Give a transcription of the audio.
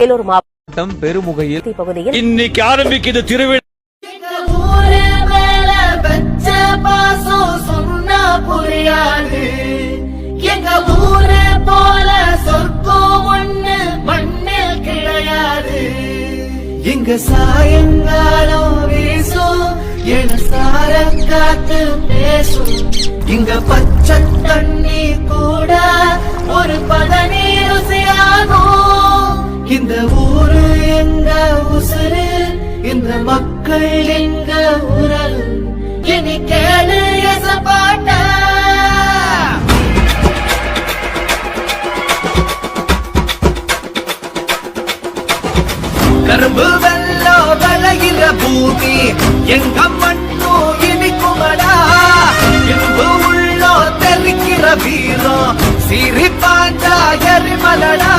வேலூர் மாவட்டம் பெருமுகையில் பகுதியில் இன்னைக்கு ஆரம்பிக்குது திருவிழா. புரியாது எங்க ஊரே போல சொர்க்கம் ஒண்ணு மண்ணில் கிடையாது. இங்க சாயங்காலம் வீசும் என சார காத்து பேசும். இங்க பச்சை தண்ணி கூட ஒரு பதனி ருசியாகும். இந்த ஊரு எங்க உசுறு, இந்த மக்கள் எங்க உரல். இனி கேளு எசப்பாட்ட கரும்பு வெள்ளம் விளைகிற பூமி எங்க மண்ணோ இனிக்குமடா. இன்பு உள்ளோ தெரிக்கிற வீரம் சிரிப்பாண்டா எரிமலடா.